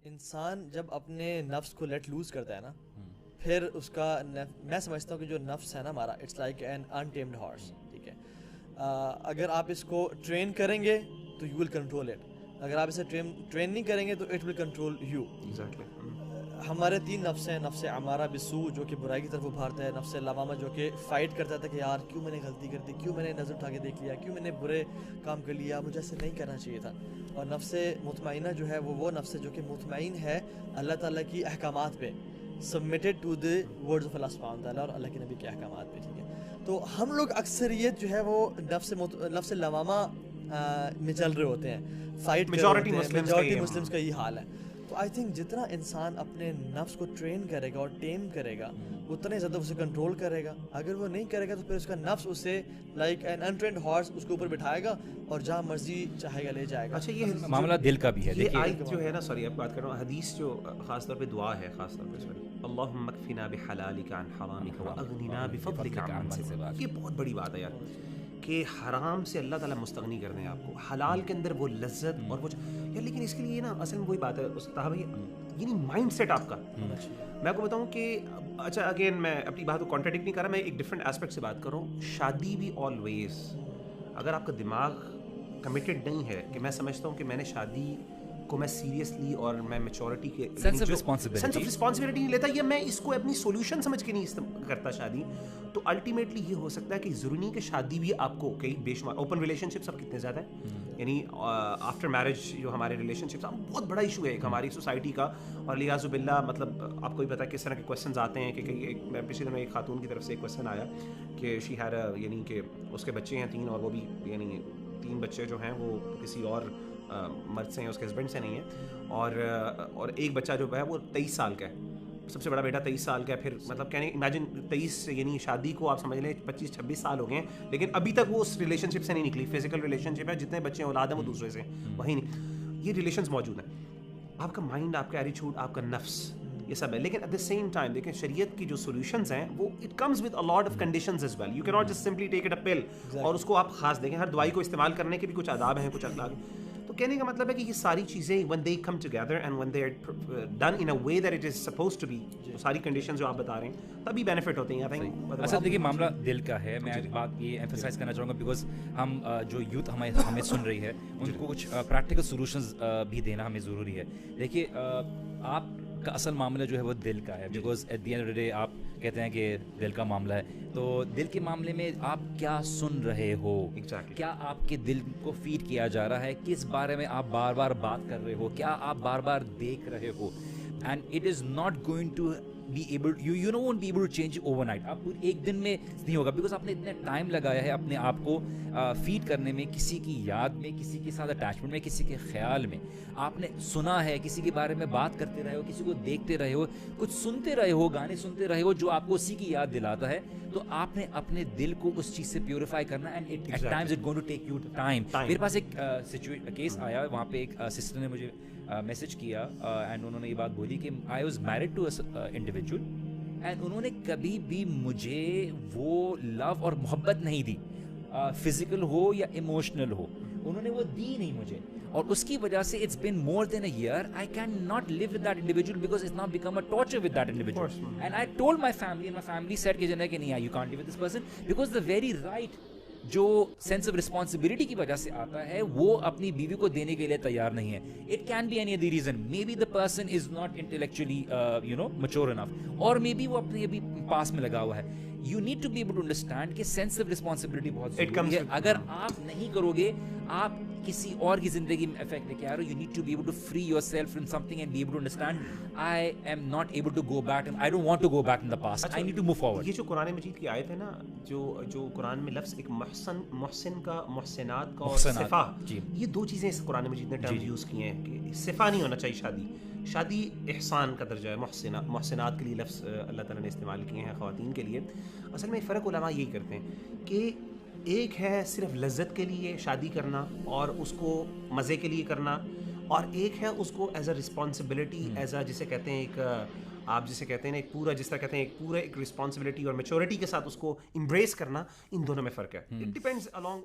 انسان جب اپنے نفس کو لیٹ لوز کرتا ہے نا, پھر اس کا میں سمجھتا ہوں کہ جو نفس ہے نا ہمارا, اٹس لائک این انٹیمڈ ہارس, ٹھیک ہے. اگر آپ اس کو ٹرین کریں گے تو یو ول کنٹرول اٹ, اگر آپ اسے ٹرین نہیں کریں گے تو اٹ ول کنٹرول یو. ہمارے 3 نفس ہیں, نفس امارہ بالسوء جو کہ برائی کی طرف ابھارتا ہے, نفس لوامہ جو کہ فائٹ کرتا تھا کہ یار کیوں میں نے غلطی کر دی, کیوں میں نے نظر اٹھا کے دیکھ لیا, کیوں میں نے برے کام کر لیا, مجھے ایسے نہیں کرنا چاہیے تھا. اور نفس مطمئنہ جو ہے وہ نفس ہے جو کہ مطمئن ہے اللہ تعالیٰ کی احکامات پہ, submitted to the words of Allah سبحانہ تعالیٰ اور اللہ کے نبی کے احکامات پہ, ٹھیک ہے. تو ہم لوگ اکثریت جو ہے وہ نفس لوامہ میں چل رہے ہوتے ہیں, فائٹ میجورٹی مسلمس کا یہ حال ہے. تو آئی تھنک جتنا انسان اپنے نفس کو ٹرین کرے گا اور ٹیم کرے گا اتنا ہی زیادہ اسے کنٹرول کرے گا. اگر وہ نہیں کرے گا تو پھر اس کا نفس اسے لائک این انٹرینڈ ہارس اس کے اوپر بٹھائے گا اور جہاں مرضی چاہے گا لے جائے گا. اچھا یہ معاملہ دل کا بھی ہے. یہ آیت جو ہے نا, سوری اب بات کر رہا ہوں, حدیث جو خاص طور پہ دعا ہے, خاص طور پہ سوری, اللہم اکفنا بحلالک عن حرامک واغننا بفضلک عمن سواک. یہ بہت بڑی بات ہے یار کہ حرام سے اللہ تعالیٰ مستغنی کر دیں آپ کو, حلال کے اندر وہ لذت اور وہ یار. لیکن اس کے لیے نا اصل میں وہی بات ہے استاد بھائی, یعنی مائنڈ سیٹ آپ کا. میں آپ کو بتاؤں کہ اچھا اگین میں اپنی بات کو کانٹراڈکٹ نہیں کر رہا, میں ایک ڈفرینٹ اسپیکٹ سے بات کر رہا ہوں. شادی بھی آلویز, اگر آپ کا دماغ کمیٹڈ نہیں ہے, کہ میں سمجھتا ہوں کہ میں نے شادی کو میں سیریسلی اور میں میچورٹی کے سینس آف رسپانسبلٹی نہیں لیتا, یا میں اس کو اپنی سولوشن سمجھ کے نہیں کرتا شادی, تو الٹیمیٹلی یہ ہو سکتا ہے کہ ضروری نہیں کہ شادی بھی آپ کو کئی بے شمار اوپن ریلیشن شپس اب کتنے زیادہ ہیں, یعنی آفٹر میرج جو ہمارے ریلیشن شپس بہت بڑا ایشو ہے ایک ہماری سوسائٹی کا. اور لیاذ باللہ مطلب آپ کو بھی پتا ہے کس طرح کے کویشچنز آتے ہیں کہ میں پچھلے دنوں ایک خاتون کی طرف سے ایک کویشچن آیا کہ شی ہیڈ, یعنی کہ اس کے بچے ہیں 3 اور وہ بھی یعنی 3 بچے جو ہیں وہ کسی اور مرد سے ہیں, اس کے ہسبینڈ سے نہیں ہیں, اور ایک بچہ جو ہے وہ 23 سال کا ہے, سب سے بڑا بیٹا 23 سال کا ہے. پھر مطلب کہنے امیجن 23 یعنی شادی کو آپ سمجھ لیں 25-26 سال ہو گئے ہیں, لیکن ابھی تک وہ اس ریلیشن شپ سے نہیں نکلی. فزیکل ریلیشن شپ ہے, جتنے بچے اولاد ہیں وہ دوسرے سے, وہی نہیں, یہ ریلیشنز موجود ہیں. آپ کا مائنڈ, آپ کا ایٹیٹیوڈ, آپ کا نفس, یہ سب ہے. لیکن ایٹ دا سیم ٹائم دیکھیں شریعت کی جو سولوشنز ہیں وہ it comes with a lot of conditions as well. You کی not just simply take it a pill, اور اس کو آپ خاص دیکھیں. ہر دوائی کو استعمال کرنے کے بھی کچھ آداب ہیں, کچھ اخلاق. تو کہنے کا مطلب ہے کہ یہ ساری چیزیں when they come together and when they are done in a way that it is supposed to be, ساری کنڈیشنز جو آپ بتا رہے ہیں تبھی بینیفٹ ہوتے ہیں. اصل دیکھیے معاملہ دل کا ہے. میں بات یہ ایمفسائز کرنا چاہوں گا بیکاز ہم جو یوتھ ہمیں سن رہی ہے ان کو کچھ پریکٹیکل سولوشنز بھی دینا ہمیں ضروری ہے. دیکھیے آپ کا اصل معاملہ جو ہے وہ دل کا ہے, because at the end of the day آپ کہتے ہیں کہ دل کا معاملہ ہے, تو دل کے معاملے میں آپ کیا سن رہے ہو, کیا آپ کے دل کو فیڈ کیا جا رہا ہے, کس بارے میں آپ بار بار بات کر رہے ہو, کیا آپ بار بار دیکھ رہے ہو. And it is not going to be able you know won't be able to change overnight. آپ ایک دن میں نہیں ہوگا, بیکاز آپ نے اتنا ٹائم لگایا ہے اپنے آپ کو فیڈ کرنے میں, کسی کی یاد میں, کسی کے ساتھ اٹیچمنٹ میں, کسی کے خیال میں. آپ نے سنا ہے, کسی کے بارے میں بات کرتے رہے ہو, کسی کو دیکھتے رہے ہو, کچھ سنتے رہے ہو, گانے سنتے رہے ہو جو آپ کو اسی کی یاد دلاتا ہے. تو آپ نے اپنے دل کو اس چیز سے پیوریفائی کرنا, and at times it going to take you time. میرے پاس ایک کیس آیا, وہاں پہ ایک سسٹر نے مجھے میسج کیا اینڈ انہوں نے یہ بات بولی کہ I was married to individual and انہوں نے کبھی بھی مجھے وہ لو اور محبت نہیں دی, فزیکل ہو یا ایموشنل ہو, انہوں نے وہ دی نہیں مجھے. اور اس کی وجہ سے it's been more than a year I can not live with that individual because it's now become a torture with that individual. And I told my family, and my family said کہ جنہیں کہ نہیں, you can't live with this person because the very right جو sense of responsibility کی وجہ سے آتا ہے وہ اپنی بیوی کو دینے کے لیے تیار نہیں ہے. It can be any other reason, may be the person is not intellectually mature enough, اور مے بی وہ اپنے ابھی پاس میں لگا ہوا ہے. You need to be able to understand کہ سینس آف رسپانسبلٹی بہت ضروری ہے. اگر آپ نہیں کرو گے آپ کسی اور کی زندگی میں افیکٹ لے کے آ رہے ہو. You need to be able to free yourself from something and be able to understand I am not able to go back, I don't want to go back in the past, I need to move forward. یہ جو قرآن مجید کی آیت ہے نا, جو قرآن میں لفظ ایک محسن کا, محسنات کا اور صفا, یہ 2 چیزیں اس قرآن مجید نے ٹرم یوز کی ہیں کہ صفا نہیں ہونا چاہیے. شادی احسان کا درجہ ہے, محسنات کے لیے لفظ اللہ تعالیٰ نے استعمال کیے ہیں خواتین کے لیے. اصل میں فرق علماء یہی کرتے ہیں کہ ایک ہے صرف لذت کے لیے شادی کرنا اور اس کو مزے کے لیے کرنا, اور ایک ہے اس کو as a responsibility, as a جسے کہتے ہیں ایک آپ جسے کہتے ہیں ایک پورا, جس طرح کہتے ہیں ایک پورا ایک رسپانسبلٹی اور میچورٹی کے ساتھ اس کو امبریس کرنا. ان دونوں میں فرق ہے. It depends along